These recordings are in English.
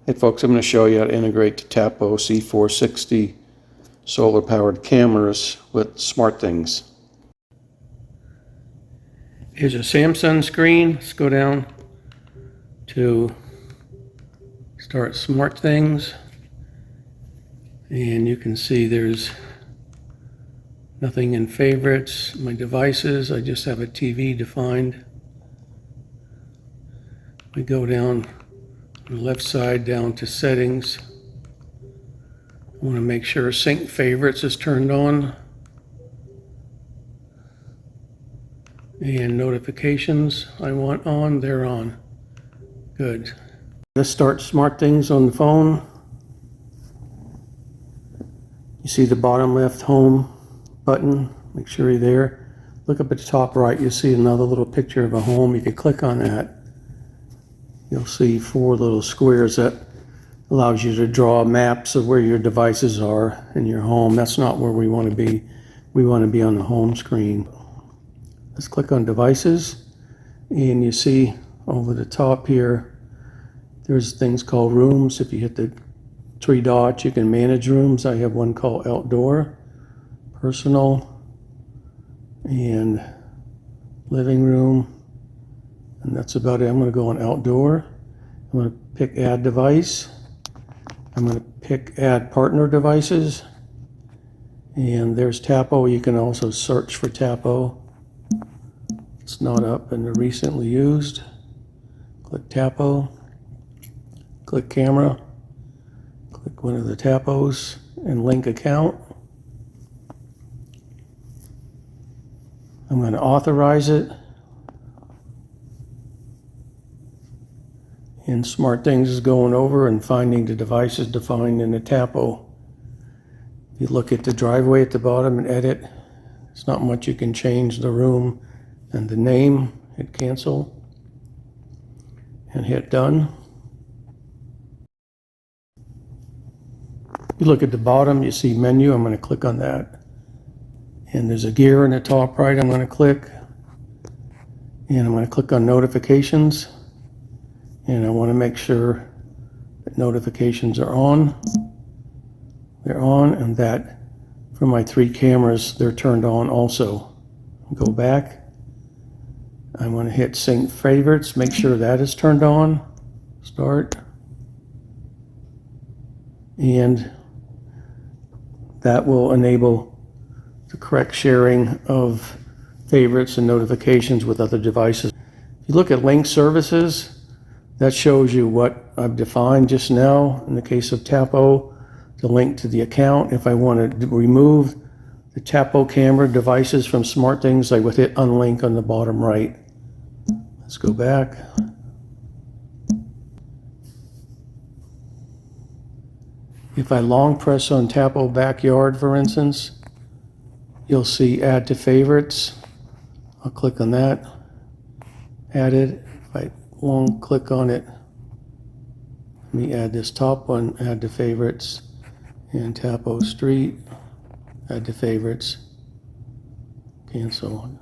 Hey folks, I'm going to show you how to integrate the Tapo C460 solar powered cameras with SmartThings. Here's a Samsung screen. Let's go down to start SmartThings, and you can see there's nothing in favorites. My devices, I just have a TV defined. We go down on the left side down to settings. I want to make sure sync favorites is turned on. And notifications I want on, they're on. Good. Let's start SmartThings on the phone. You see the bottom left home button. Make sure you're there. Look up at the top right, you'll see another little picture of a home. You can click on that. You'll see 4 little squares that allows you to draw maps of where your devices are in your home. That's not where we want to be. We want to be on the home screen. Let's click on devices, and you see over the top here there's things called rooms. If you hit the 3 dots, you can manage rooms. I have one called outdoor, personal, and living room, and that's about it. I'm going to go on outdoor. I'm going to pick add device. I'm going to pick add partner devices, and there's Tapo. You can also search for Tapo. It's not up in the recently used. Click Tapo, click camera, click one of the Tapos and link account. I'm going to authorize it. And SmartThings is going over and finding the devices defined in the Tapo. If you look at the driveway at the bottom and edit, it's not much you can change. The room and the name. Hit cancel and hit done. You look at the bottom, you see menu. I'm going to click on that, and there's a gear in the top right. I'm going to click, and I'm going to click on notifications, and I want to make sure that notifications are on. They're on, and that for my 3 cameras they're turned on also. Go back. I'm going to hit sync favorites, make sure that is turned on. Start. And that will enable the correct sharing of favorites and notifications with other devices. If you look at link services, that shows you what I've defined just now. In the case of Tapo, the link to the account. If I want to remove the Tapo camera devices from SmartThings, I would hit unlink on the bottom right. Let's go back. If I long press on Tapo Backyard, for instance, you'll see add to favorites. I'll click on that. Add it. If I long click on it, let me add this top one, add to favorites, and Tapo Street, add to favorites, cancel,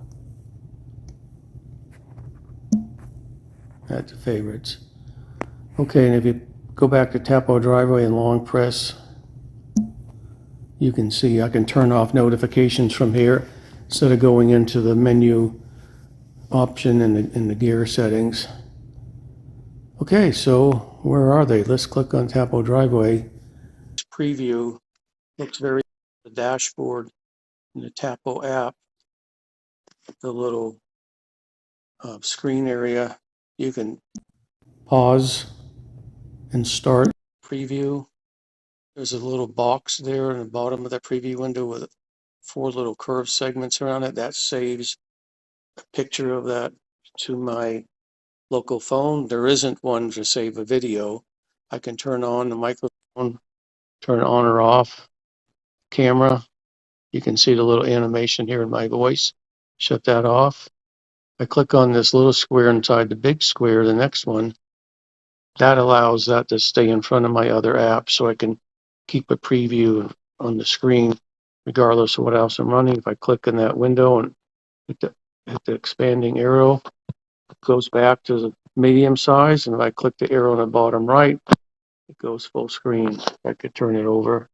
add to favorites. Okay, and if you go back to Tapo Driveway and long press, you can see I can turn off notifications from here instead of going into the menu option in the gear settings. Okay, so where are they? Let's click on Tapo Driveway. This preview looks very the dashboard in the Tapo app. The little screen area, you can pause and start preview. There's a little box there in the bottom of that preview window with 4 little curved segments around it. That saves a picture of that to my local phone. There isn't one to save a video. I can turn on the microphone, turn it on or off. Camera, you can see the little animation here in my voice. Shut that off. I click on this little square inside the big square, the next one. That allows that to stay in front of my other apps, so I can keep a preview on the screen regardless of what else I'm running. If I click in that window and hit the expanding arrow, it goes back to the medium size, and if I click the arrow on the bottom right, It goes full screen. I could turn it over.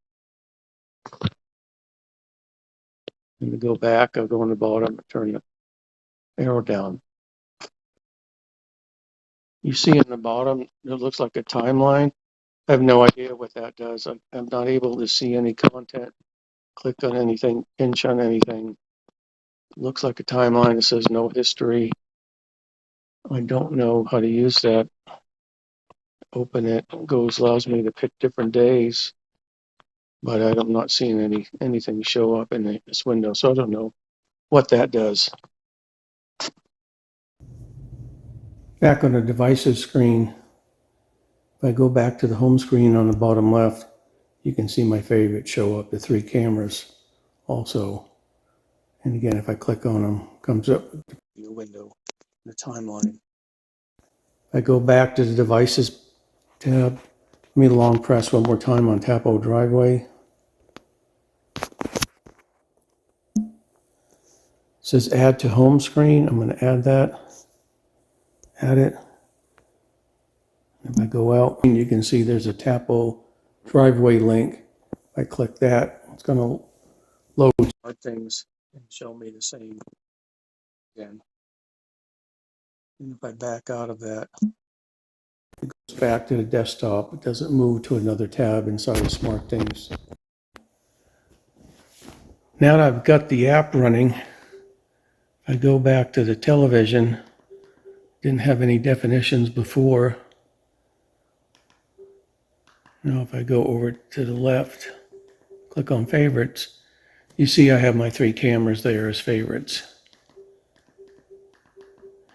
And to go back, I'll go on the bottom and turn the arrow down. You see in the bottom, it looks like a timeline. I have no idea what that does. I'm not able to see any content, click on anything, pinch on anything. It looks like a timeline. It says no history. I don't know how to use that. Open it, allows me to pick different days, but I'm not seeing anything show up in this window, so I don't know what that does. Back on the devices screen, if I go back to the home screen on the bottom left, you can see my favorites show up, the 3 cameras also. And again, if I click on them, comes up the view window, the timeline. If I go back to the devices tab, let me long press one more time on Tapo Driveway. It says add to home screen. I'm going to add that. Add it. If I go out, you can see there's a Tapo Driveway link. If I click that, it's going to load SmartThings and show me the same again. And if I back out of that, it goes back to the desktop. It doesn't move to another tab inside of SmartThings. Now that I've got the app running, I go back to the television. Didn't have any definitions before. Now if I go over to the left, click on favorites, you see I have my 3 cameras there as favorites.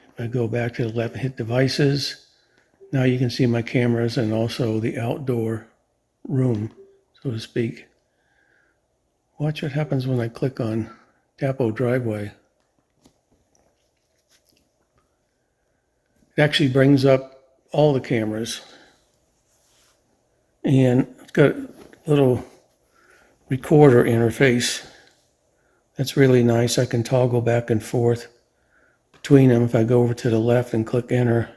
If I go back to the left and hit devices, now you can see my cameras and also the outdoor room, so to speak. Watch what happens when I click on Tapo Driveway. It actually brings up all the cameras. And it's got a little recorder interface. That's really nice. I can toggle back and forth between them. If I go over to the left and click enter,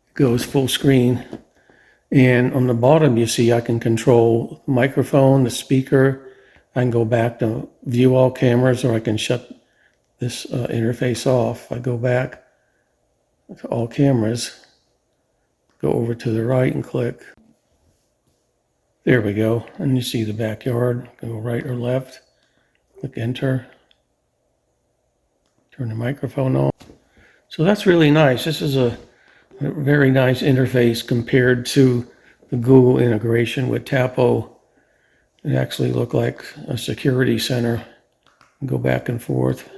it goes full screen. And on the bottom, you see I can control the microphone, the speaker. I can go back to view all cameras, or I can shut this interface off. I go back to all cameras, go over to the right and click. There we go. And you see the backyard. Go right or left, click enter, turn the microphone on. So that's really nice. This is a very nice interface compared to the Google integration with Tapo. It actually looked like a security center. Go back and forth.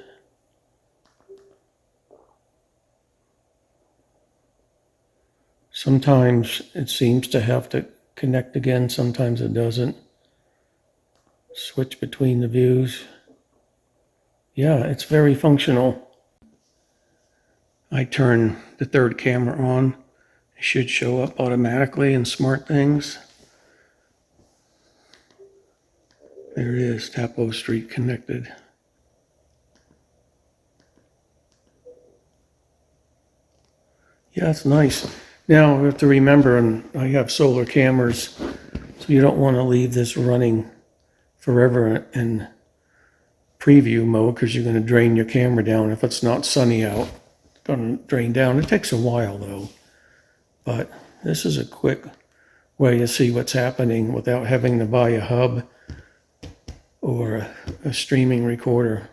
Sometimes it seems to have to connect again, sometimes it doesn't. Switch between the views. Yeah, it's very functional. I turn the 3rd camera on. It should show up automatically in SmartThings. There it is, Tapo Street connected. Yeah, it's nice. Now we have to remember, and I have solar cameras, so you don't want to leave this running forever in preview mode because you're going to drain your camera down. If it's not sunny out, it's going to drain down. It takes a while though, but this is a quick way to see what's happening without having to buy a hub or a streaming recorder.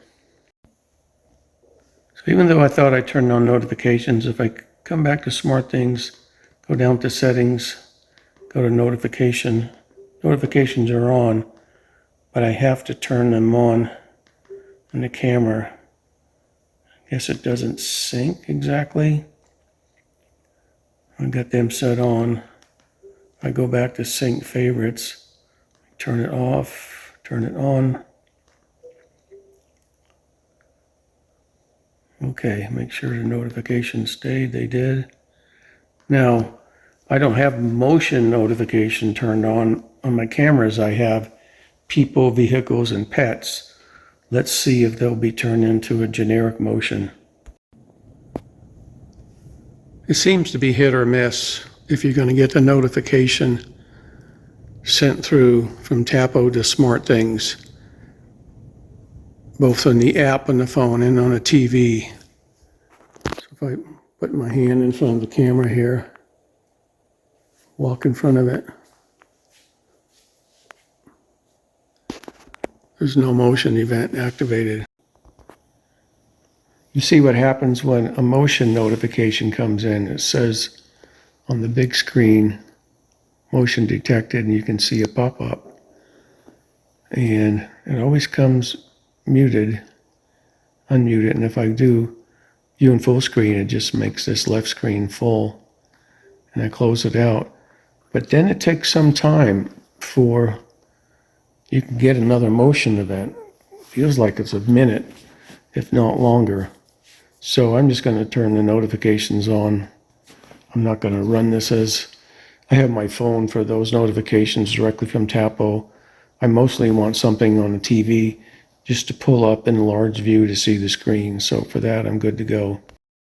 So even though I thought I turned on notifications, if I come back to SmartThings, go down to settings, go to notification, notifications are on, but I have to turn them on in the camera. I guess it doesn't sync exactly. I got them set on. I go back to sync favorites, turn it off, turn it on. Okay, make sure the notifications stayed, they did. Now, I don't have motion notification turned on my cameras. I have people, vehicles, and pets. Let's see if they'll be turned into a generic motion. It seems to be hit or miss. if you're going to get the notification sent through from Tapo to SmartThings, both on the app on the phone and on a TV. So if I put my hand in front of the camera here, walk in front of it, there's no motion event activated. You see what happens when a motion notification comes in. It says on the big screen, motion detected, and you can see a pop-up. And it always comes muted, unmuted, and if I do view in full screen, it just makes this left screen full, and I close it out. But then it takes some time for you can get another motion event. Feels like it's a minute, if not longer. So I'm just going to turn the notifications on. I'm not going to run this as I have my phone for those notifications directly from Tapo. I mostly want something on the TV just to pull up in a large view to see the screen. So for that, I'm good to go.